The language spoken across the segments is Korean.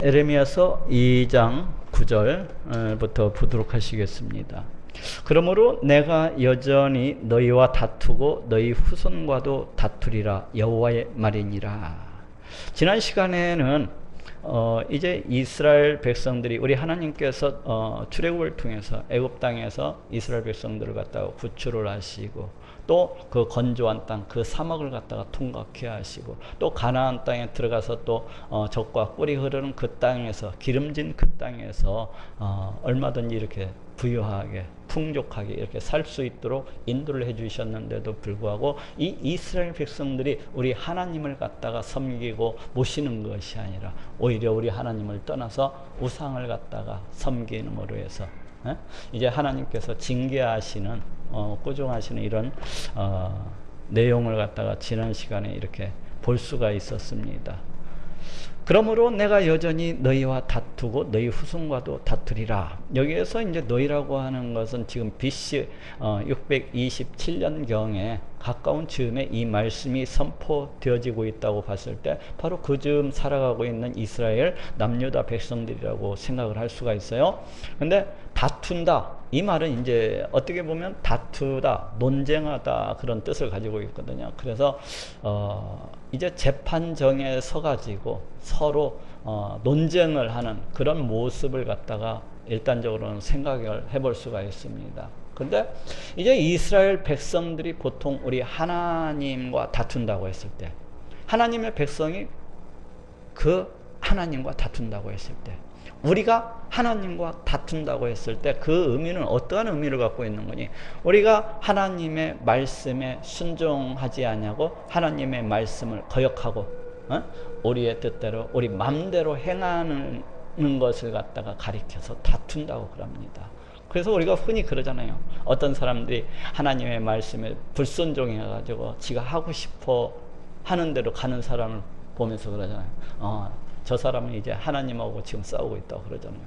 에레미야서 2장 9절부터 보도록 하시겠습니다. 그러므로 내가 여전히 너희와 다투고 너희 후손과도 다투리라 여호와의 말이니라. 지난 시간에는 이제 이스라엘 백성들이 우리 하나님께서 출애굽을 통해서 애굽 땅에서 이스라엘 백성들을 갖다가 구출을 하시고 또 그 건조한 땅, 그 사막을 갖다가 통과케 하시고 또 가나안 땅에 들어가서 또 젖과 꿀이 흐르는 그 땅에서 기름진 그 땅에서 얼마든지 이렇게 부유하게 풍족하게 이렇게 살 수 있도록 인도를 해주셨는데도 불구하고 이 이스라엘 백성들이 우리 하나님을 갖다가 섬기고 모시는 것이 아니라 오히려 우리 하나님을 떠나서 우상을 갖다가 섬기는으로 해서 이제 하나님께서 징계하시는 꾸중하시는 이런 내용을 갖다가 지난 시간에 이렇게 볼 수가 있었습니다. 그러므로 내가 여전히 너희와 다투고 너희 후손과도 다투리라. 여기에서 이제 너희라고 하는 것은 지금 BC 627년경에 가까운 즈음에 이 말씀이 선포되어지고 있다고 봤을 때 바로 그 즈음 살아가고 있는 이스라엘 남유다 백성들이라고 생각을 할 수가 있어요. 근데 다툰다, 이 말은 이제 어떻게 보면 다투다, 논쟁하다 그런 뜻을 가지고 있거든요. 그래서 이제 재판정에 서가지고 서로 논쟁을 하는 그런 모습을 갖다가 일단적으로는 생각을 해볼 수가 있습니다. 근데 이제 이스라엘 백성들이 보통 우리 하나님과 다툰다고 했을 때, 하나님의 백성이 그 하나님과 다툰다고 했을 때, 우리가 하나님과 다툰다고 했을 때 그 의미는 어떠한 의미를 갖고 있는 거니? 우리가 하나님의 말씀에 순종하지 아니하고 하나님의 말씀을 거역하고 우리의 뜻대로 우리 맘대로 행하는 것을 갖다가 가리켜서 다툰다고 그럽니다. 그래서 우리가 흔히 그러잖아요. 어떤 사람들이 하나님의 말씀에 불순종해가지고 지가 하고 싶어 하는 대로 가는 사람을 보면서 그러잖아요. 저 사람은 이제 하나님하고 지금 싸우고 있다고 그러잖아요.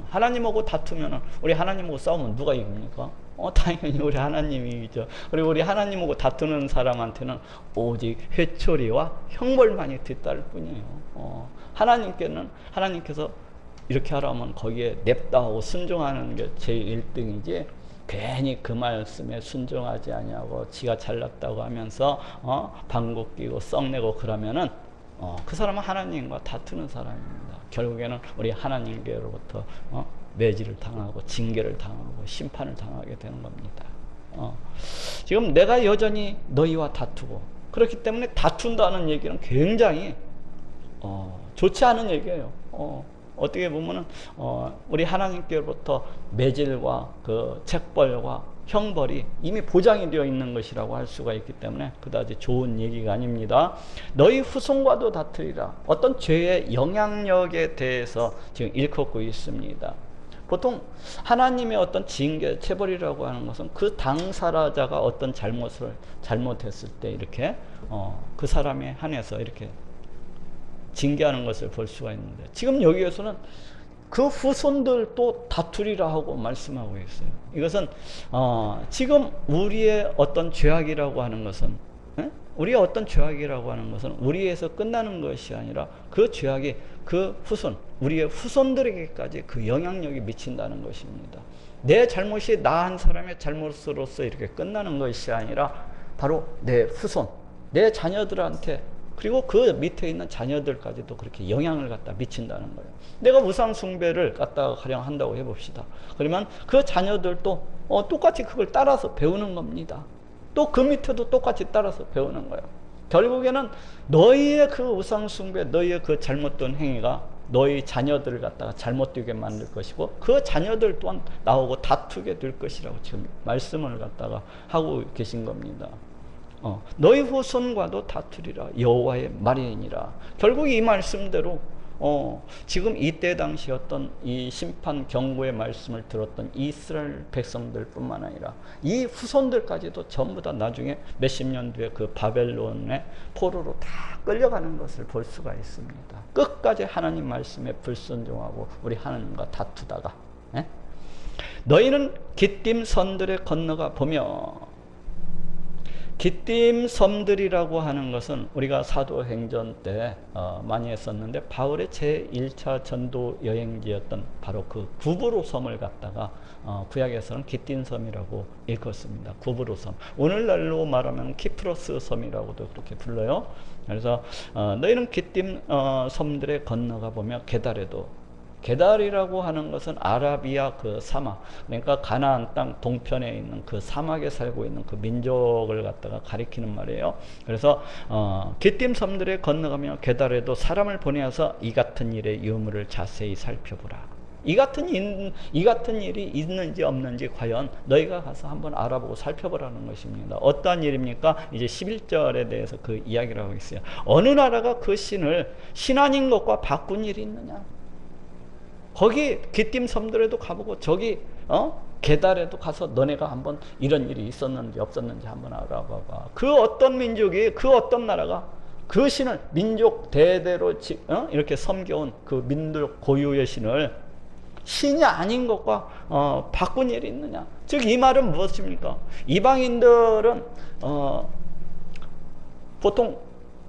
하나님하고 다투면 우리 하나님하고 싸우면 누가 이깁니까? 당연히 우리 하나님이 이기죠. 그리고 우리 하나님하고 다투는 사람한테는 오직 회초리와 형벌만이 뒤따를 뿐이에요. 하나님께서 이렇게 하라면 거기에 냅다 하고 순종하는 게 제일 1등이지, 괜히 그 말씀에 순종하지 아니하고 지가 잘났다고 하면서 방구 끼고 썩내고 그러면은 그 사람은 하나님과 다투는 사람입니다. 결국에는 우리 하나님께로부터 매질을 당하고 징계를 당하고 심판을 당하게 되는 겁니다. 지금 내가 여전히 너희와 다투고, 그렇기 때문에 다툰다는 얘기는 굉장히 좋지 않은 얘기예요. 어떻게 보면은 우리 하나님께로부터 매질과 그 책벌과 형벌이 이미 보장이 되어 있는 것이라고 할 수가 있기 때문에 그다지 좋은 얘기가 아닙니다. 너희 후손과도 다투리라. 어떤 죄의 영향력에 대해서 지금 일컫고 있습니다. 보통 하나님의 어떤 징계, 체벌이라고 하는 것은 그 당사자가 어떤 잘못했을 때 이렇게 그 사람에 한해서 이렇게 징계하는 것을 볼 수가 있는데, 지금 여기에서는 그 후손들도 다투리라 하고 말씀하고 있어요. 이것은 지금 우리의 어떤 죄악이라고 하는 것은 우리의 어떤 죄악이라고 하는 것은 우리에서 끝나는 것이 아니라 그 죄악이 그 후손, 우리의 후손들에게까지 그 영향력이 미친다는 것입니다. 내 잘못이 나 한 사람의 잘못으로서 이렇게 끝나는 것이 아니라 바로 내 후손, 내 자녀들한테, 그리고 그 밑에 있는 자녀들까지도 그렇게 영향을 갖다 미친다는 거예요. 내가 우상 숭배를 갖다가 가령 한다고 해봅시다. 그러면 그 자녀들도 똑같이 그걸 따라서 배우는 겁니다. 또 그 밑에도 똑같이 따라서 배우는 거예요. 결국에는 너희의 그 우상 숭배, 너희의 그 잘못된 행위가 너희 자녀들을 갖다가 잘못되게 만들 것이고, 그 자녀들 또한 나오고 다투게 될 것이라고 지금 말씀을 갖다가 하고 계신 겁니다. 너희 후손과도 다투리라 여호와의 말이니라. 결국 이 말씀대로 지금 이때 당시 어떤 이 심판 경고의 말씀을 들었던 이스라엘 백성들 뿐만 아니라 이 후손들까지도 전부 다 나중에 몇십 년 뒤에 그 바벨론의 포로로 다 끌려가는 것을 볼 수가 있습니다. 끝까지 하나님 말씀에 불순종하고 우리 하나님과 다투다가 너희는 기띔 선들에 건너가 보며 기띔 섬들이라고 하는 것은 우리가 사도행전 때 많이 했었는데 바울의 제1차 전도 여행지였던 바로 그 구브로 섬을 갖다가 구약에서는 기띔 섬이라고 일컫습니다. 구브로 섬. 오늘날로 말하면 키프로스 섬이라고도 그렇게 불러요. 그래서 너희는 기띔 섬들에 건너가 보면 게달이라고 하는 것은 아라비아 그 사막, 그러니까 가나안 땅 동편에 있는 그 사막에 살고 있는 그 민족을 갖다가 가리키는 말이에요. 그래서 기띔 섬들에 건너가며 게달에도 사람을 보내어서 이 같은 일의 유무를 자세히 살펴보라. 이 같은 일이 있는지 없는지 과연 너희가 가서 한번 알아보고 살펴보라는 것입니다. 어떠한 일입니까? 이제 11절에 대해서 그 이야기를 하고 있어요. 어느 나라가 그 신을 신 아닌 것과 바꾼 일이 있느냐? 거기 기띔 섬들에도 가보고 저기 게달에도 가서 너네가 한번 이런 일이 있었는지 없었는지 한번 알아봐봐. 그 어떤 민족이, 그 어떤 나라가 그 신을 민족 대대로 이렇게 섬겨온 그 민족 고유의 신을 신이 아닌 것과 바꾼 일이 있느냐. 즉 이 말은 무엇입니까? 이방인들은 보통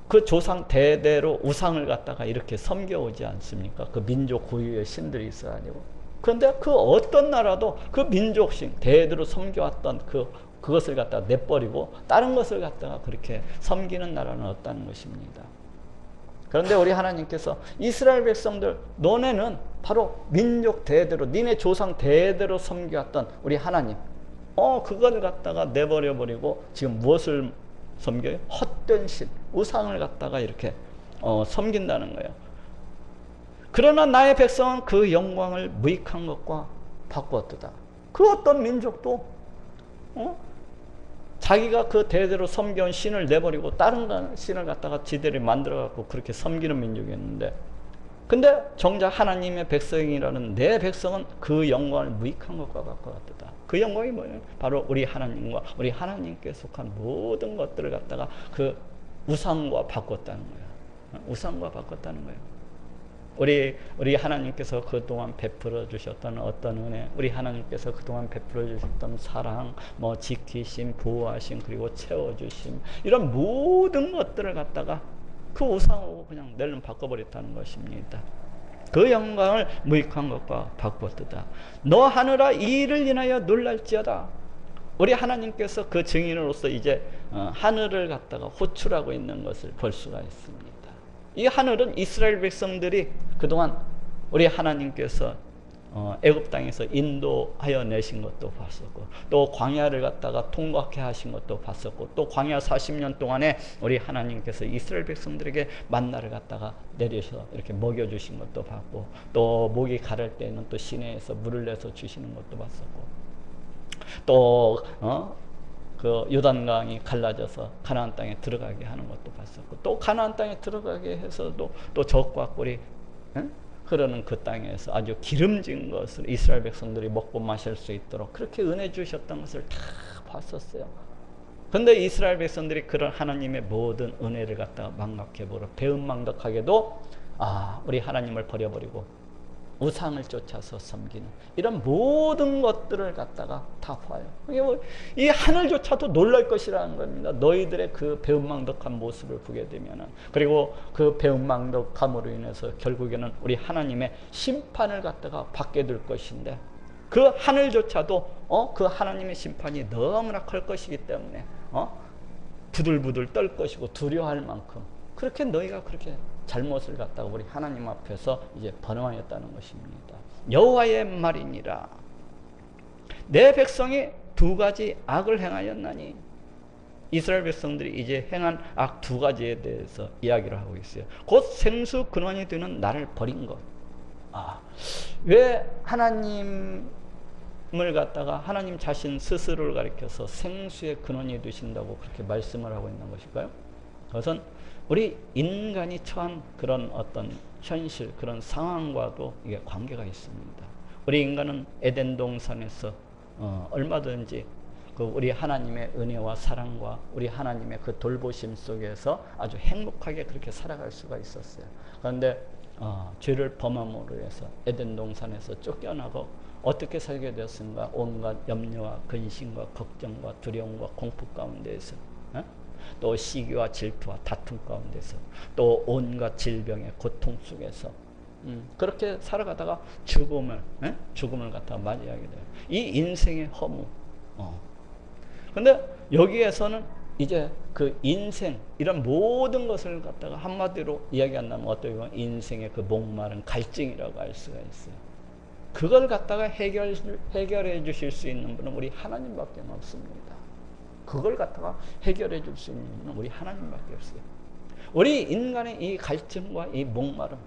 그 조상 대대로 우상을 갖다가 이렇게 섬겨오지 않습니까? 그 민족 고유의 신들이 있어야 아니고. 그런데 그 어떤 나라도 그 민족신 대대로 섬겨왔던 그것을 갖다가 내버리고 다른 것을 갖다가 그렇게 섬기는 나라는 없다는 것입니다. 그런데 우리 하나님께서 이스라엘 백성들, 너네는 바로 민족 대대로, 니네 조상 대대로 섬겨왔던 우리 하나님, 그걸 갖다가 내버려버리고 지금 무엇을 섬겨요? 헛된 신, 우상을 갖다가 이렇게 섬긴다는 거예요. 그러나 나의 백성은 그 영광을 무익한 것과 바꾸었도다. 그 어떤 민족도 자기가 그 대대로 섬겨온 신을 내버리고 다른 신을 갖다가 지대를 만들어 갖고 그렇게 섬기는 민족이었는데, 근데 정작 하나님의 백성이라는 내 백성은 그 영광을 무익한 것과 바꾸었도다. 그 영광이 뭐예요? 바로 우리 하나님과 우리 하나님께 속한 모든 것들을 갖다가 그 우상과 바꿨다는 거예요. 우상과 바꿨다는 거예요. 우리 하나님께서 그동안 베풀어 주셨던 어떤 은혜, 우리 하나님께서 그동안 베풀어 주셨던 사랑, 지키심, 보호하심, 그리고 채워주심, 이런 모든 것들을 갖다가 그 우상으로 그냥 낼름 바꿔버렸다는 것입니다. 그 영광을 무익한 것과 바꾸었도다. 너 하늘아 이 일을 인하여 놀랄지어다. 우리 하나님께서 그 증인으로서 이제 하늘을 갖다가 호출하고 있는 것을 볼 수가 있습니다. 이 하늘은 이스라엘 백성들이 그동안 우리 하나님께서 애굽 땅에서 인도하여 내신 것도 봤었고, 또 광야를 갖다가 통과케 하신 것도 봤었고, 또 광야 40년 동안에 우리 하나님께서 이스라엘 백성들에게 만나를 갖다가 내려서 이렇게 먹여주신 것도 봤고, 또 목이 가를 때는 또 시내에서 물을 내서 주시는 것도 봤었고, 또 그 요단강이 갈라져서 가나안 땅에 들어가게 하는 것도 봤었고, 또 가나안 땅에 들어가게 해서도 또 적과 꿀이 흐르는 그 땅에서 아주 기름진 것을 이스라엘 백성들이 먹고 마실 수 있도록 그렇게 은혜 주셨던 것을 다 봤었어요. 그런데 이스라엘 백성들이 그런 하나님의 모든 은혜를 갖다가 망각해버려 배은망덕하게도 우리 하나님을 버려버리고 우상을 쫓아서 섬기는 이런 모든 것들을 갖다가 다 봐요. 이 하늘조차도 놀랄 것이라는 겁니다. 너희들의 그 배은망덕한 모습을 보게 되면은, 그리고 그 배은망덕함으로 인해서 결국에는 우리 하나님의 심판을 갖다가 받게 될 것인데, 그 하늘조차도 그 하나님의 심판이 너무나 클 것이기 때문에 부들부들 떨 것이고 두려워할 만큼 그렇게 너희가 그렇게 잘못을 갖다가 우리 하나님 앞에서 이제 번영하였다는 것입니다. 여호와의 말이니라. 내 백성이 두 가지 악을 행하였나니. 이스라엘 백성들이 이제 행한 악 두 가지에 대해서 이야기를 하고 있어요. 곧 생수 근원이 되는 나를 버린 것. 왜 하나님을 갖다가 하나님 자신 스스로를 가리켜서 생수의 근원이 되신다고 그렇게 말씀을 하고 있는 것일까요? 그것은 우리 인간이 처한 그런 어떤 현실, 그런 상황과도 이게 관계가 있습니다. 우리 인간은 에덴 동산에서 얼마든지 그 우리 하나님의 은혜와 사랑과 우리 하나님의 그 돌보심 속에서 아주 행복하게 그렇게 살아갈 수가 있었어요. 그런데 죄를 범함으로 해서 에덴 동산에서 쫓겨나고 어떻게 살게 되었는가? 온갖 염려와 근심과 걱정과 두려움과 공포 가운데에서 또 시기와 질투와 다툼 가운데서 또 온갖 질병의 고통 속에서 그렇게 살아가다가 죽음을 갖다가 맞이하게 돼요. 이 인생의 허무. 근데 여기에서는 이제 그 인생, 이런 모든 것을 갖다가 한마디로 이야기한다면 어떻게 보면 인생의 그 목마른 갈증이라고 할 수가 있어요. 그걸 갖다가 해결해 주실 수 있는 분은 우리 하나님밖에 없습니다. 그걸 갖다가 해결해 줄 수 있는 분은 우리 하나님밖에 없어요. 우리 인간의 이 갈증과 이 목마름,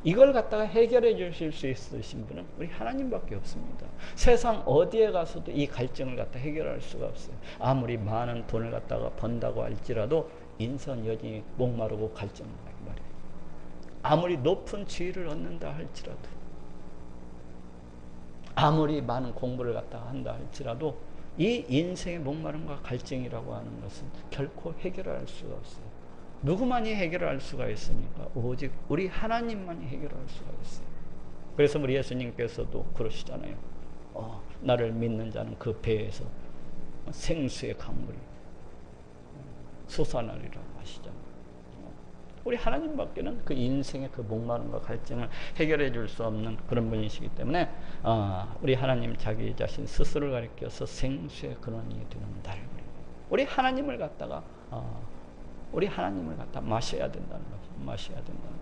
이걸 갖다가 해결해 주실 수 있으신 분은 우리 하나님밖에 없습니다. 세상 어디에 가서도 이 갈증을 갖다 해결할 수가 없어요. 아무리 많은 돈을 갖다가 번다고 할지라도 인선 여전히 목마르고 갈증한단 말이에요. 아무리 높은 지위를 얻는다 할지라도, 아무리 많은 공부를 갖다가 한다 할지라도 이 인생의 목마름과 갈증이라고 하는 것은 결코 해결할 수가 없어요. 누구만이 해결할 수가 있습니까? 오직 우리 하나님만이 해결할 수가 있어요. 그래서 우리 예수님께서도 그러시잖아요. 나를 믿는 자는 그 배에서 생수의 강물이 솟아나리라고 하시잖아요. 우리 하나님밖에는 그 인생의 그 목마름과 갈증을 해결해 줄 수 없는 그런 분이시기 때문에 우리 하나님 자기 자신 스스로를 가리켜서 생수의 근원이 되는 나를, 우리 하나님을 갖다가 마셔야 된다는 거죠. 마셔야 된다는 거죠.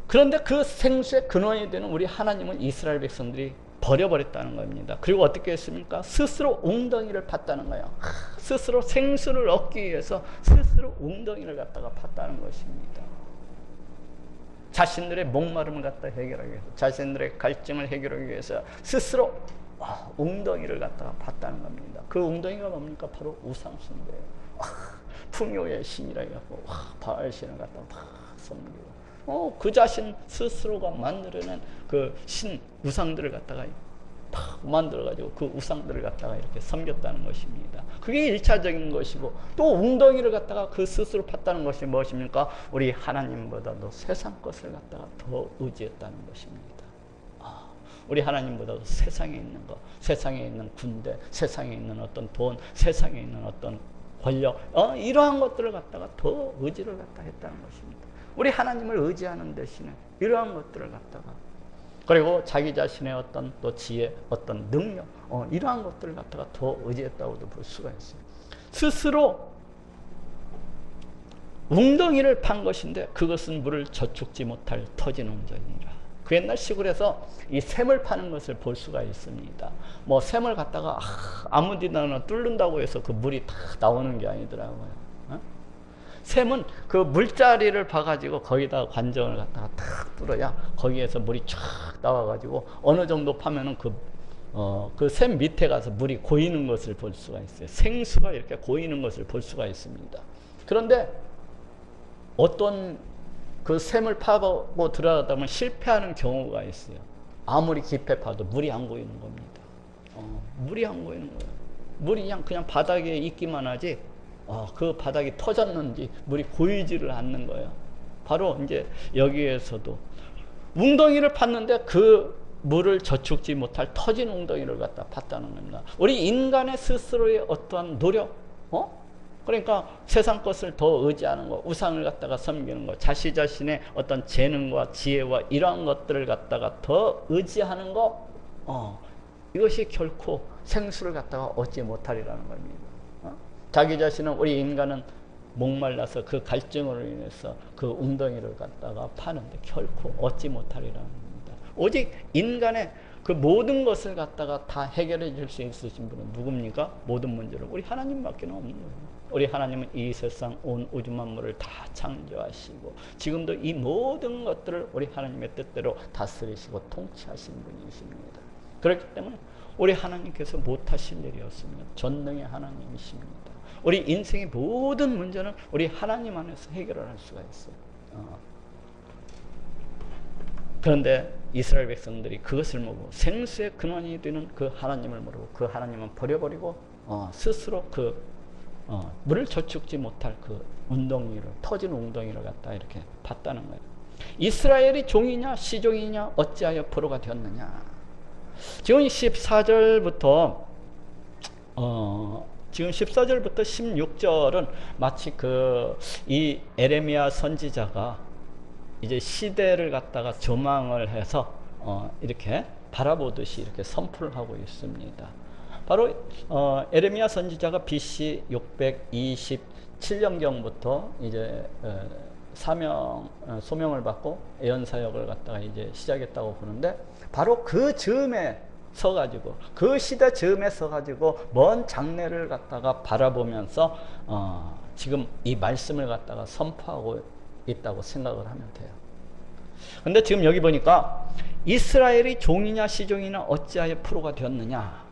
그런데 그 생수의 근원이 되는 우리 하나님은 이스라엘 백성들이 버려버렸다는 겁니다. 그리고 어떻게 했습니까? 스스로 웅덩이를 팠다는 거예요. 스스로 생수를 얻기 위해서 스스로 웅덩이를 갖다가 팠다는 것입니다. 자신들의 목마름을 갖다 해결하기 위해서, 자신들의 갈증을 해결하기 위해서 스스로 웅덩이를 갖다가 팠다는 겁니다. 그 웅덩이가 뭡니까? 바로 우상숭배예요. 풍요의 신이라 해갖고 바알신을 갖다가 막 섬기고, 그 자신 스스로가 만들어낸 그 신 우상들을 갖다가 막 만들어가지고 그 우상들을 갖다가 이렇게 섬겼다는 것입니다. 그게 1차적인 것이고, 또 웅덩이를 갖다가 그 스스로 팠다는 것이 무엇입니까? 우리 하나님보다도 세상 것을 갖다가 더 의지했다는 것입니다. 우리 하나님보다도 세상에 있는 것, 세상에 있는 군대, 세상에 있는 어떤 돈, 세상에 있는 어떤 권력, 이러한 것들을 갖다가 더 의지를 갖다 했다는 것입니다. 우리 하나님을 의지하는 대신에 이러한 것들을 갖다가, 그리고 자기 자신의 어떤 또 지혜, 어떤 능력, 이러한 것들을 갖다가 더 의지했다고도 볼 수가 있어요. 스스로 웅덩이를 판 것인데 그것은 물을 저축지 못할 터진 웅덩이라. 그 옛날 시골에서 이 샘을 파는 것을 볼 수가 있습니다. 뭐 샘을 갖다가 아무데나 뚫는다고 해서 그 물이 다 나오는 게 아니더라고요. 샘은 그 물자리를 봐가지고 거기다 관정을 갖다가 탁 뚫어야 거기에서 물이 쫙 나와가지고 어느 정도 파면은 그 샘 밑에 가서 물이 고이는 것을 볼 수가 있어요. 생수가 이렇게 고이는 것을 볼 수가 있습니다. 그런데 어떤 그 샘을 파고 들어가다 보면 실패하는 경우가 있어요. 아무리 깊이 파도 물이 안 고이는 겁니다. 물이 안 고이는 거예요. 물이 그냥 바닥에 있기만 하지, 그 바닥이 터졌는지 물이 고이지를 않는 거예요. 바로 이제 여기에서도 웅덩이를 팠는데 그 물을 저축지 못할 터진 웅덩이를 갖다 팠다는 겁니다. 우리 인간의 스스로의 어떠한 노력, 그러니까 세상 것을 더 의지하는 것, 우상을 갖다가 섬기는 것, 자신의 어떤 재능과 지혜와 이러한 것들을 갖다가 더 의지하는 것, 이것이 결코 생수를 갖다가 얻지 못하리라는 겁니다. 자기 자신은, 우리 인간은 목말라서 그 갈증으로 인해서 그 웅덩이를 갖다가 파는데 결코 얻지 못하리라는 겁니다. 오직 인간의 그 모든 것을 갖다가 다 해결해 줄 수 있으신 분은 누굽니까? 모든 문제를 우리 하나님밖에 없는 거예요. 우리 하나님은 이 세상 온 우주 만물을 다 창조하시고 지금도 이 모든 것들을 우리 하나님의 뜻대로 다스리시고 통치하신 분이십니다. 그렇기 때문에 우리 하나님께서 못하실 일이 없습니다. 전능의 하나님이십니다. 우리 인생의 모든 문제는 우리 하나님 안에서 해결할 수가 있어요. 그런데 이스라엘 백성들이 그것을 모르고 생수의 근원이 되는 그 하나님을 모르고 그 하나님은 버려버리고 스스로 물을 저축지 못할 그 웅덩이를, 터진 웅덩이를 갖다 이렇게 봤다는 거예요. 이스라엘이 종이냐 시종이냐 어찌하여 포로가 되었느냐. 지금 14절부터 지금 14절부터 16절은 마치 이 에레미야 선지자가 이제 시대를 갖다가 조망을 해서 이렇게 바라보듯이 이렇게 선포를 하고 있습니다. 바로 에레미야 선지자가 BC 627년경부터 이제 소명을 받고 예언 사역을 갖다가 이제 시작했다고 보는데, 바로 그 즈음에 서가지고, 그 시대 즈음에 서가지고 먼 장래를 갖다가 바라보면서 지금 이 말씀을 갖다가 선포하고 있다고 생각을 하면 돼요. 근데 지금 여기 보니까 이스라엘이 종이냐 시종이냐 어찌하여 포로가 되었느냐.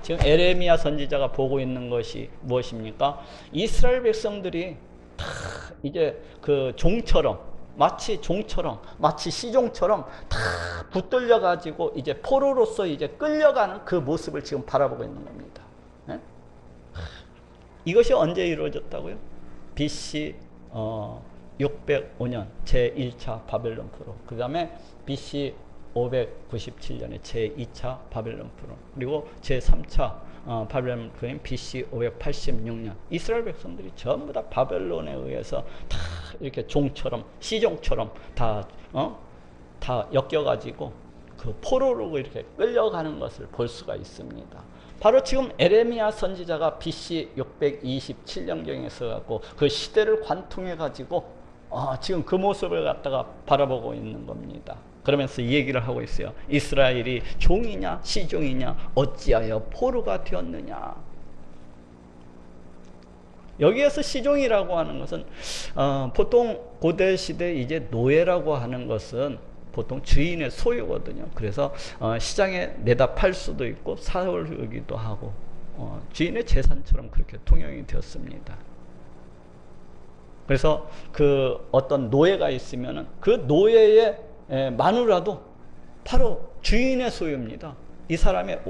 지금 에레미야 선지자가 보고 있는 것이 무엇입니까? 이스라엘 백성들이 다 이제 그 종처럼, 마치 시종처럼 다 붙들려 가지고 이제 포로로서 이제 끌려가는 그 모습을 지금 바라보고 있는 겁니다. 네? 이것이 언제 이루어졌다고요? BC 605년 제1차 바벨론 포로, 그 다음에 BC 597년에 제2차 바벨론 포로, 그리고 제3차 바벨론 포로인 BC 586년. 이스라엘 백성들이 전부 다 바벨론에 의해서 다 이렇게 종처럼, 시종처럼 다 엮여가지고 그 포로로 이렇게 끌려가는 것을 볼 수가 있습니다. 바로 지금 에레미야 선지자가 BC 627년경에서 갖고 그 시대를 관통해 가지고 지금 그 모습을 갖다가 바라보고 있는 겁니다. 그러면서 이 얘기를 하고 있어요. 이스라엘이 종이냐 시종이냐 어찌하여 포로가 되었느냐. 여기에서 시종이라고 하는 것은 보통 고대 시대 이제 노예라고 하는 것은 보통 주인의 소유거든요. 그래서 시장에 내다 팔 수도 있고 사오기도 하고 주인의 재산처럼 그렇게 통용이 되었습니다. 그래서 그 어떤 노예가 있으면은 그 노예의 마누라도 바로 주인의 소유입니다. 이 사람의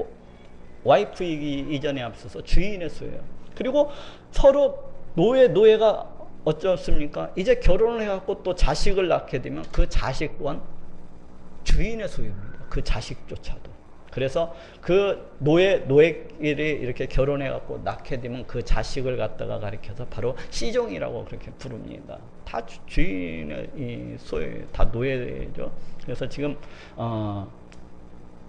와이프이기 이전에 앞서서 주인의 소유예요. 그리고 서로 노예가 어쩌습니까? 이제 결혼을 해갖고 또 자식을 낳게 되면 그 자식 또한 주인의 소유입니다. 그 자식조차도. 그래서 그 노예끼리 이렇게 결혼해갖고 낳게 되면 그 자식을 갖다가 가리켜서 바로 시종이라고 그렇게 부릅니다. 다 주인의 이 소유, 다 노예죠. 그래서 지금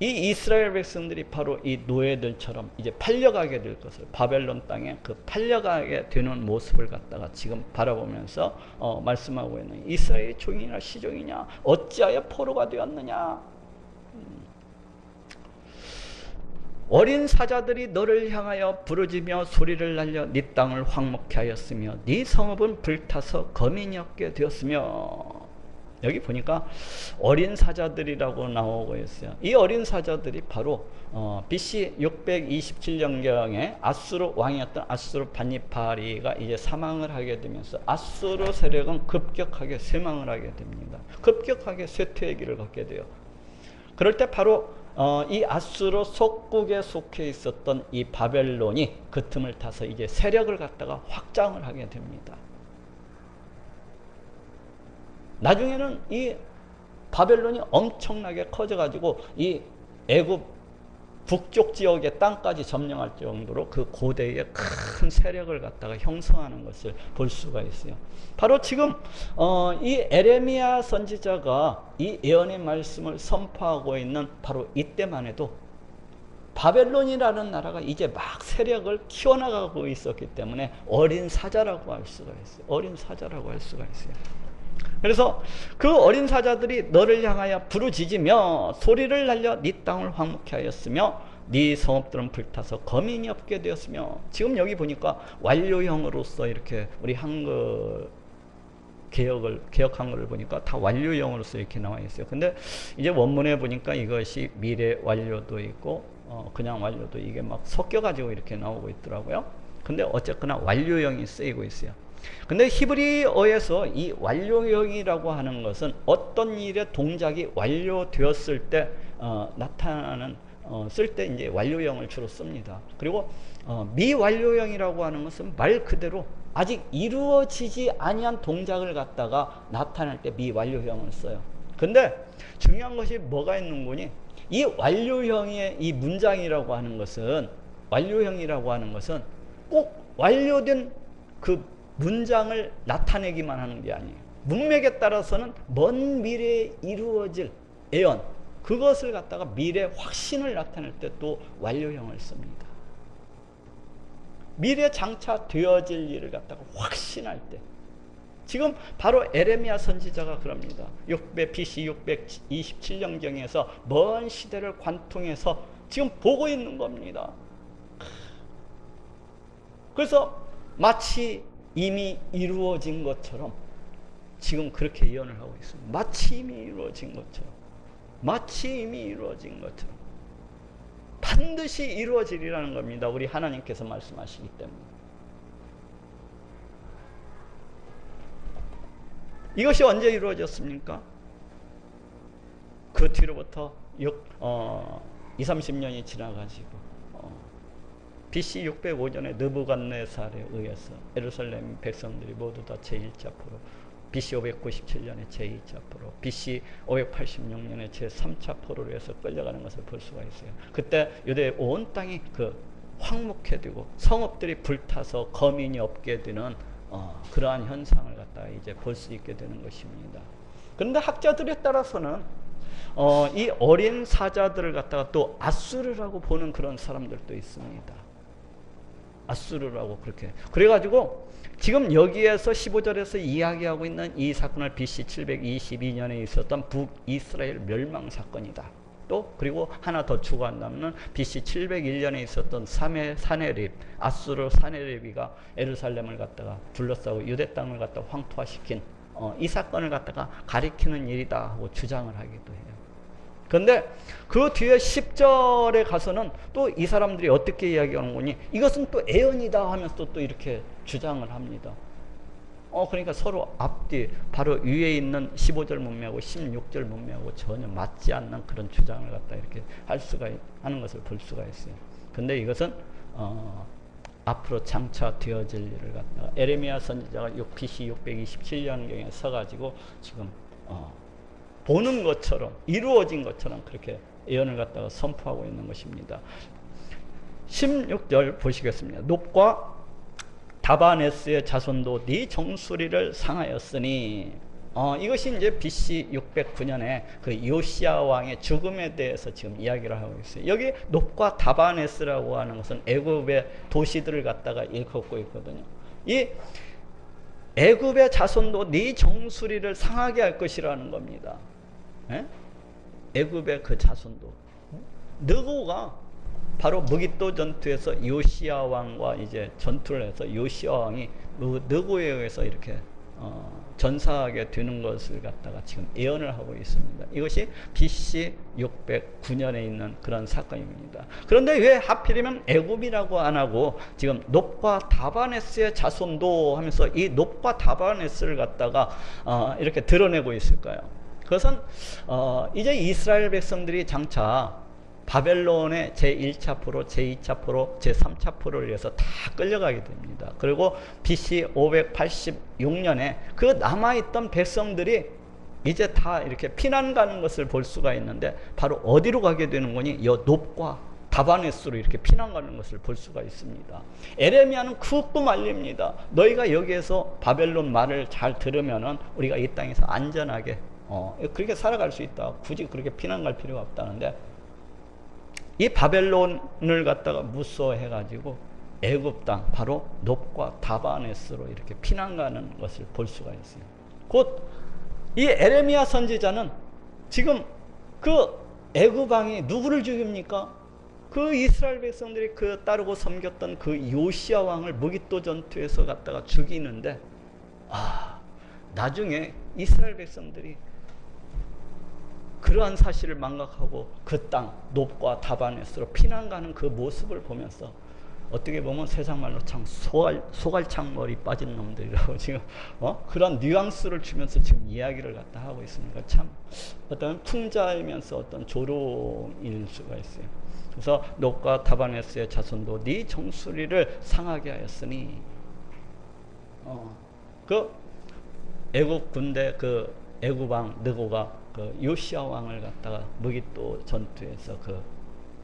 이 이스라엘 백성들이 바로 이 노예들처럼 이제 팔려가게 될 것을, 바벨론 땅에 그 팔려가게 되는 모습을 갖다가 지금 바라보면서 말씀하고 있는, 이스라엘이 종이냐 시종이냐 어찌하여 포로가 되었느냐. 어린 사자들이 너를 향하여 부르짖며 소리를 날려 네 땅을 황목케 하였으며 네 성읍은 불타서 거민이 없게 되었으며. 여기 보니까 어린 사자들이라고 나오고 있어요. 이 어린 사자들이 바로 BC 627년경에 아수르 왕이었던 아수르 반니파리가 이제 사망을 하게 되면서 아수르 세력은 급격하게 쇠망을 하게 됩니다. 급격하게 쇠퇴의 길을 걷게 돼요. 그럴 때 바로 이 아수르 속국에 속해 있었던 이 바벨론이 그 틈을 타서 이제 세력을 갖다가 확장을 하게 됩니다. 나중에는 이 바벨론이 엄청나게 커져가지고 이 애굽 북쪽 지역의 땅까지 점령할 정도로 그 고대의 큰 세력을 갖다가 형성하는 것을 볼 수가 있어요. 바로 지금 이 에레미야 선지자가 이 예언의 말씀을 선포하고 있는 바로 이때만 해도 바벨론이라는 나라가 이제 막 세력을 키워나가고 있었기 때문에 어린 사자라고 할 수가 있어요. 어린 사자라고 할 수가 있어요. 그래서 그 어린 사자들이 너를 향하여 부르짖으며 소리를 날려 네 땅을 황무케 하였으며 네 성읍들은 불타서 거민이 없게 되었으며. 지금 여기 보니까 완료형으로서 이렇게 우리 한글 개역 한글을 보니까 다 완료형으로서 이렇게 나와 있어요. 근데 이제 원문에 보니까 이것이 미래 완료도 있고 그냥 완료도, 이게 막 섞여 가지고 이렇게 나오고 있더라고요. 근데 어쨌거나 완료형이 쓰이고 있어요. 근데 히브리어에서 이 완료형이라고 하는 것은 어떤 일의 동작이 완료되었을 때 나타나는, 쓸 때 이제 완료형을 주로 씁니다. 그리고 미완료형이라고 하는 것은 말 그대로 아직 이루어지지 아니한 동작을 갖다가 나타낼 때 미완료형을 써요. 근데 중요한 것이 뭐가 있는 거니? 이 완료형의 이 문장이라고 하는 것은, 완료형이라고 하는 것은 꼭 완료된 그 문장을 나타내기만 하는 게 아니에요. 문맥에 따라서는 먼 미래에 이루어질 예언, 그것을 갖다가 미래 확신을 나타낼 때 또 완료형을 씁니다. 미래 장차 되어질 일을 갖다가 확신할 때, 지금 바로 에레미야 선지자가 그럽니다. BC 627년경에서 먼 시대를 관통해서 지금 보고 있는 겁니다. 그래서 마치 이미 이루어진 것처럼 지금 그렇게 예언을 하고 있습니다. 마치 이미 이루어진 것처럼, 마치 이미 이루어진 것처럼 반드시 이루어지리라는 겁니다. 우리 하나님께서 말씀하시기 때문에. 이것이 언제 이루어졌습니까? 그 뒤로부터 20-30년이 지나가지고 BC 605년에 느부갓네살에 의해서 예루살렘 백성들이 모두 다 제1차 포로, BC 597년에 제2차 포로, BC 586년에 제3차 포로로 해서 끌려가는 것을 볼 수가 있어요. 그때 유대의 온 땅이 그 황무해지고 성읍들이 불타서 거민이 없게 되는 그러한 현상을 갖다가 이제 볼 수 있게 되는 것입니다. 그런데 학자들에 따라서는 이 어린 사자들을 갖다가 또 아수르라고 보는 그런 사람들도 있습니다. 아수르라고 그렇게. 그래가지고 지금 여기에서 15절에서 이야기하고 있는 이 사건을 BC 722년에 있었던 북이스라엘 멸망 사건이다. 또 그리고 하나 더 추가한다면 BC 701년에 있었던 사네립, 아수르 사네립이가 예루살렘을 갖다가 둘러싸고 유대 땅을 갖다가 황토화시킨 이 사건을 갖다가 가리키는 일이다 하고 주장을 하기도 해요. 그런데 그 뒤에 10절에 가서는 또 이 사람들이 어떻게 이야기하는 거니? 이것은 또 예언이다 하면서 또 이렇게 주장을 합니다. 그러니까 서로 앞뒤 바로 위에 있는 15절 문맥하고 16절 문맥하고 전혀 맞지 않는 그런 주장을 갖다 이렇게 하는 것을 볼 수가 있어요. 근데 이것은 앞으로 장차 되어질 일을 갖다가 에레미야 선지자가 BC 627년경에 서가지고 지금 보는 것처럼 이루어진 것처럼 그렇게 예언을 갖다가 선포하고 있는 것입니다. 16절 보시겠습니다. 놉과 다바네스의 자손도 네 정수리를 상하였으니 이것이 이제 BC 609년에 그 요시야 왕의 죽음에 대해서 지금 이야기를 하고 있어요. 여기 놉과 다바네스라고 하는 것은 애굽의 도시들을 갖다가 일컫고 있거든요. 이 애굽의 자손도 네 정수리를 상하게 할 것이라는 겁니다. 애굽의 그 자손도. 느고가 바로 무깃도 전투에서 요시야 왕과 이제 전투를 해서 요시야 왕이 느고에 의해서 이렇게 전사하게 되는 것을 갖다가 지금 예언을 하고 있습니다. 이것이 BC 609년에 있는 그런 사건입니다. 그런데 왜 하필이면 애굽이라고 안 하고 지금 놉과 다바네스의 자손도 하면서 이 놉과 다바네스를 갖다가 이렇게 드러내고 있을까요? 그것은 이제 이스라엘 백성들이 장차 바벨론의 제1차 포로, 제2차 포로, 제3차 포로를 위해서 다 끌려가게 됩니다. 그리고 BC 586년에 그 남아있던 백성들이 이제 다 이렇게 피난 가는 것을 볼 수가 있는데 바로 어디로 가게 되는 거니? 여 놉과 다바네스로 이렇게 피난 가는 것을 볼 수가 있습니다. 에레미야는 굽고 말립니다. 너희가 여기에서 바벨론 말을 잘 들으면은 우리가 이 땅에서 안전하게 그렇게 살아갈 수 있다. 굳이 그렇게 피난 갈 필요가 없다는데 이 바벨론을 갖다가 무서워해 가지고 애굽 땅 바로 놉과 다바네스로 이렇게 피난 가는 것을 볼 수가 있어요. 곧 이 에레미야 선지자는 지금 그 애굽 왕이 누구를 죽입니까? 그 이스라엘 백성들이 그 따르고 섬겼던 그 요시야 왕을 무깃도 전투에서 갖다가 죽이는데 나중에 이스라엘 백성들이 그러한 사실을 망각하고 그 땅 놉과 다바네스로 피난 가는 그 모습을 보면서 어떻게 보면 세상 말로 참 소갈창머리 빠진 놈들이라고 지금 그런 뉘앙스를 주면서 지금 이야기를 갖다 하고 있으니까 참 어떤 풍자이면서 어떤 조롱일 수가 있어요. 그래서 놉과 다바네스의 자손도 네 정수리를 상하게 하였으니 그 애국 군대 그 애국 왕 느고가 그 요시야 왕을 갖다가 무깃도 전투에서 그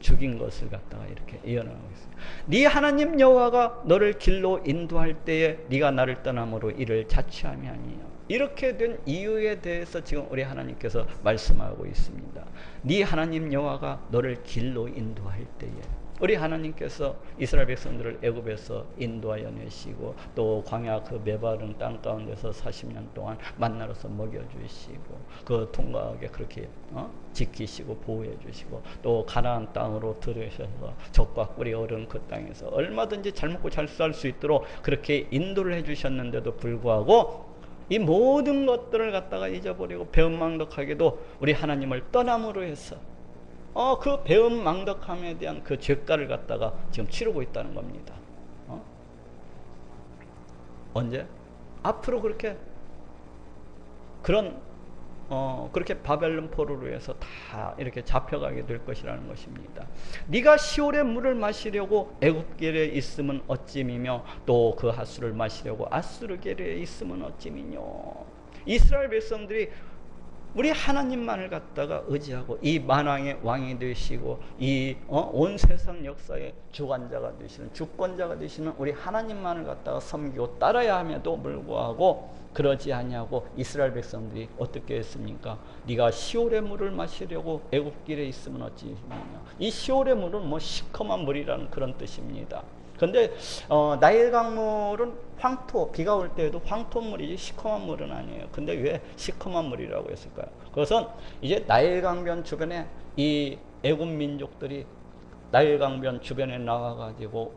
죽인 것을 갖다가 이렇게 예언하고 있어요. 네 하나님 여호와가 너를 길로 인도할 때에 네가 나를 떠남으로 이를 자취함이 아니냐. 이렇게 된 이유에 대해서 지금 우리 하나님께서 말씀하고 있습니다. 네 하나님 여호와가 너를 길로 인도할 때에, 우리 하나님께서 이스라엘 백성들을 애굽에서 인도하여 내시고 또 광야 그 메바른 땅 가운데서 40년 동안 만나로서 먹여주시고 그 통과하게 그렇게 지키시고 보호해 주시고 또 가나안 땅으로 들으셔서 적과 꿀이 흐르는 그 땅에서 얼마든지 잘 먹고 잘 살 수 있도록 그렇게 인도를 해 주셨는데도 불구하고 이 모든 것들을 갖다가 잊어버리고 배은망덕하게도 우리 하나님을 떠남으로 해서 그 배은망덕함에 대한 그 죄가를 갖다가 지금 치르고 있다는 겁니다. 언제? 앞으로 그렇게 그렇게 바벨론 포로로 해서 다 이렇게 잡혀가게 될 것이라는 것입니다. 네가 시올의 물을 마시려고 애굽길에 있으면 어찌미며 또 그 하수를 마시려고 아수르길에 있으면 어찌미뇨. 이스라엘 백성들이 우리 하나님만을 갖다가 의지하고 이 만왕의 왕이 되시고 이 온 세상 역사의 주관자가 되시는 주권자가 되시는 우리 하나님만을 갖다가 섬기고 따라야 함에도 불구하고 그러지 아니하고 이스라엘 백성들이 어떻게 했습니까? 네가 시올의 물을 마시려고 애굽길에 있으면 어찌냐. 이 시올의 물은 뭐 시커먼 물이라는 그런 뜻입니다. 근데 나일 강물은 황토, 비가 올 때에도 황토물이지 시커먼 물은 아니에요. 근데 왜 시커먼 물이라고 했을까요? 그것은 이제 나일 강변 주변에 이 애굽 민족들이 나일 강변 주변에 나와 가지고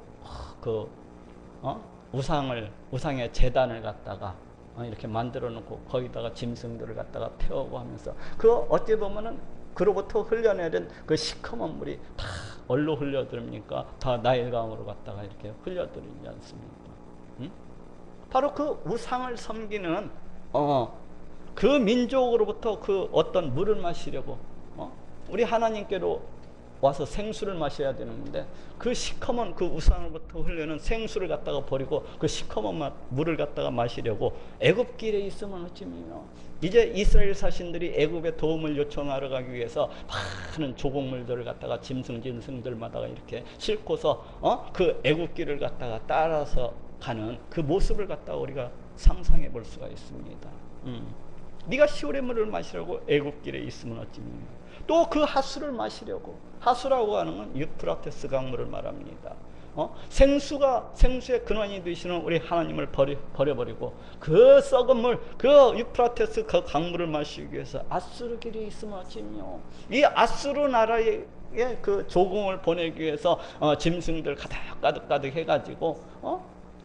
우상의 제단을 갖다가 이렇게 만들어 놓고 거기다가 짐승들을 갖다가 태우고 하면서 어찌 보면은 그로부터 흘려내린 그 시커먼 물이 다 어디로 흘려들입니까? 다 나일강으로 갖다가 이렇게 흘려들이지 않습니까? 바로 그 우상을 섬기는 그 민족으로부터 그 어떤 물을 마시려고 우리 하나님께로 와서 생수를 마셔야 되는데 그 시커먼 그 우상으로부터 흘려는 생수를 갖다가 버리고 그 시커먼 물을 갖다가 마시려고 애굽길에 있으면 어찌미요. 이제 이스라엘 사신들이 애굽에 도움을 요청하러 가기 위해서 많은 조곡물들을 갖다가 짐승들마다 이렇게 싣고서 그 애굽길을 갖다가 따라서 가는 그 모습을 갖다가 우리가 상상해 볼 수가 있습니다. 네가 시올의 물을 마시려고 애굽길에 있으면 어찌미요. 또 그 하수를 마시려고, 하수라고 하는 건 유프라테스 강물을 말합니다. 생수의 근원이 되시는 우리 하나님을 버려버리고 그 썩은 물, 그 유프라테스 그 강물을 마시기 위해서 아수르 길이 있으면 어찌며. 이 아수르 나라의 그 조공을 보내기 위해서 짐승들 가득 해가지고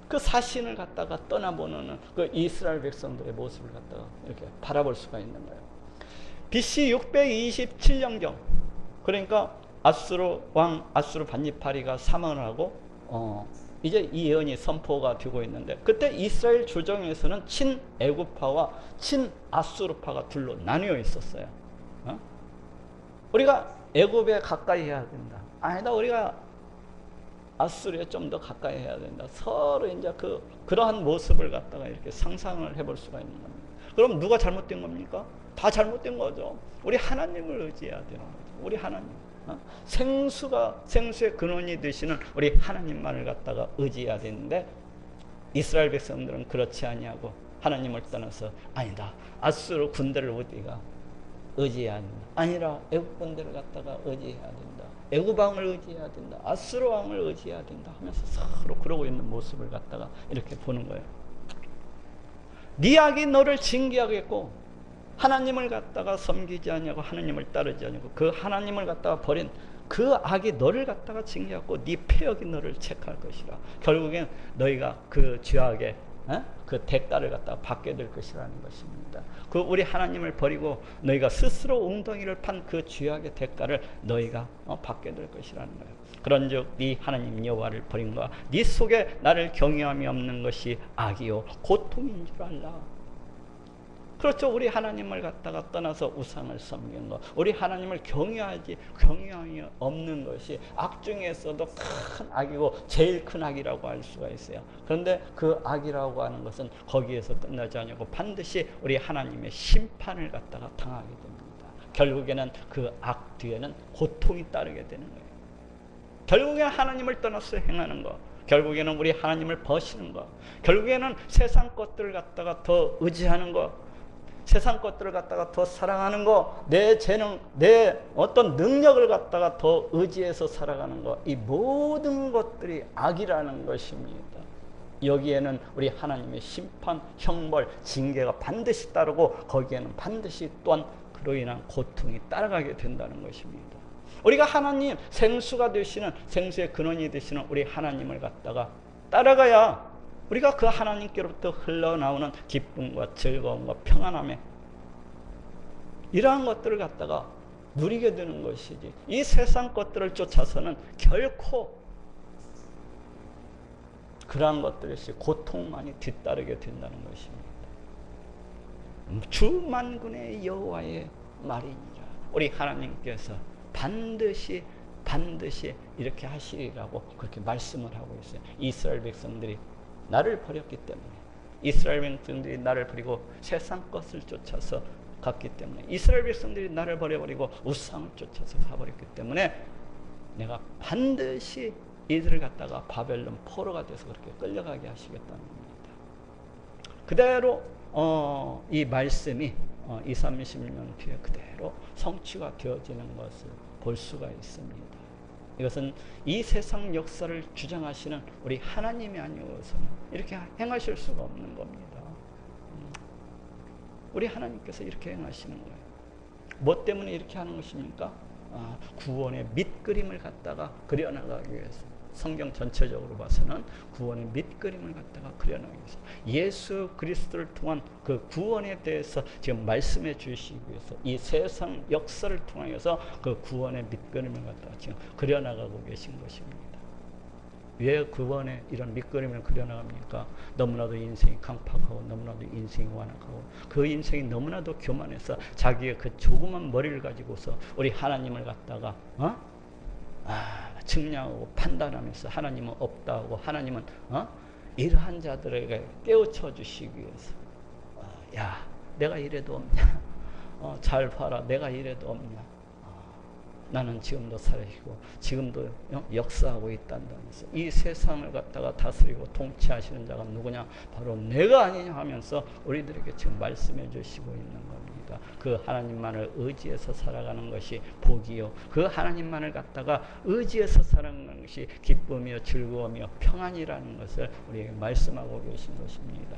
그 사신을 갖다가 떠나보는 그 이스라엘 백성들의 모습을 갖다가 이렇게 바라볼 수가 있는 거예요. BC 627년경, 그러니까 아수르 반니파리가 사망하고 이제 이 예언이 선포가 되고 있는데, 그때 이스라엘 조정에서는 친애굽파와 친아수르파가 둘로 나뉘어 있었어요. 우리가 애굽에 가까이 해야 된다. 아니다, 우리가 아수르에 좀 더 가까이 해야 된다. 서로 이제 그러한 모습을 갖다가 이렇게 상상을 해볼 수가 있는 겁니다. 그럼 누가 잘못된 겁니까? 다 잘못된 거죠. 우리 하나님을 의지해야 되는 거죠. 우리 하나님. 생수의 근원이 되시는 우리 하나님만을 갖다가 의지해야 되는데, 이스라엘 백성들은 그렇지 아니하고 하나님을 떠나서 아니다, 아수르 군대를 우리가 의지해야 된다. 아니라 애굽 군대를 갖다가 의지해야 된다. 애굽 왕을 의지해야 된다. 아수르 왕을 의지해야 된다 하면서 서로 그러고 있는 모습을 갖다가 이렇게 보는 거예요. 네 악이 너를 징계하겠고, 하나님을 갖다가 섬기지 아니하고 하나님을 따르지 아니하고 그 하나님을 갖다가 버린 그 악이 너를 갖다가 징계하고 네 패역이 너를 체크할 것이라. 결국엔 너희가 그 죄악의 그 대가를 갖다가 받게 될 것이라는 것입니다. 그 우리 하나님을 버리고 너희가 스스로 웅덩이를 판 그 죄악의 대가를 너희가 받게 될 것이라는 거예요. 그런즉 네 하나님 여호와를 버린과 네 속에 나를 경외함이 없는 것이 악이요 고통인 줄 알라. 그렇죠. 우리 하나님을 갖다가 떠나서 우상을 섬기는 것, 우리 하나님을 경외함이 없는 것이 악 중에서도 큰 악이고 제일 큰 악이라고 할 수가 있어요. 그런데 그 악이라고 하는 것은 거기에서 끝나지 않고 반드시 우리 하나님의 심판을 갖다가 당하게 됩니다. 결국에는 그 악 뒤에는 고통이 따르게 되는 거예요. 결국에는 하나님을 떠나서 행하는 것, 결국에는 우리 하나님을 버시는 것, 결국에는 세상 것들을 갖다가 더 의지하는 것, 세상 것들을 갖다가 더 사랑하는 것, 내 재능, 내 어떤 능력을 갖다가 더 의지해서 살아가는 것, 이 모든 것들이 악이라는 것입니다. 여기에는 우리 하나님의 심판, 형벌, 징계가 반드시 따르고 거기에는 반드시 또한 그로 인한 고통이 따라가게 된다는 것입니다. 우리가 하나님, 생수가 되시는, 생수의 근원이 되시는 우리 하나님을 갖다가 따라가야 우리가 그 하나님께로부터 흘러나오는 기쁨과 즐거움과 평안함에 이러한 것들을 갖다가 누리게 되는 것이지, 이 세상 것들을 쫓아서는 결코 그러한 것들이 고통만이 뒤따르게 된다는 것입니다. 주 만군의 여호와의 말이니라. 우리 하나님께서 반드시 이렇게 하시리라고 그렇게 말씀을 하고 있어요. 이스라엘 백성들이 나를 버렸기 때문에, 이스라엘 백성들이 나를 버리고 세상 것을 쫓아서 갔기 때문에, 이스라엘 백성들이 나를 버려버리고 우상을 쫓아서 가버렸기 때문에 내가 반드시 이들을 갖다가 바벨론 포로가 돼서 그렇게 끌려가게 하시겠다는 겁니다. 그대로 이 말씀이 20-30년 뒤에 그대로 성취가 되어지는 것을 볼 수가 있습니다. 이것은 이 세상 역사를 주장하시는 우리 하나님이 아니어서는 이렇게 행하실 수가 없는 겁니다. 우리 하나님께서 이렇게 행하시는 거예요. 뭐 때문에 이렇게 하는 것입니까? 구원의 밑그림을 갖다가 그려나가기 위해서. 성경 전체적으로 봐서는 구원의 밑그림을 갖다가 그려나가기 위해서, 예수 그리스도를 통한 그 구원에 대해서 지금 말씀해 주시기 위해서 이 세상 역사를 통해서 그 구원의 밑그림을 갖다가 지금 그려나가고 계신 것입니다. 왜 구원의 이런 밑그림을 그려나갑니까? 너무나도 인생이 강팍하고 너무나도 인생이 완악하고 그 인생이 너무나도 교만해서 자기의 그 조그만 머리를 가지고서 우리 하나님을 갖다가 측량하고 판단하면서 하나님은 없다고, 하나님은 이러한 자들에게 깨우쳐 주시기 위해서 야, 내가 이래도 없냐, 잘 봐라, 내가 이래도 없냐, 나는 지금도 살아있고 지금도 역사하고 있단다면서 이 세상을 갖다가 다스리고 통치하시는 자가 누구냐, 바로 내가 아니냐 하면서 우리들에게 지금 말씀해 주시고 있는 겁니다. 그 하나님만을 의지해서 살아가는 것이 복이요, 그 하나님만을 갖다가 의지해서 살아가는 것이 기쁨이요 즐거움이요 평안이라는 것을 우리에게 말씀하고 계신 것입니다.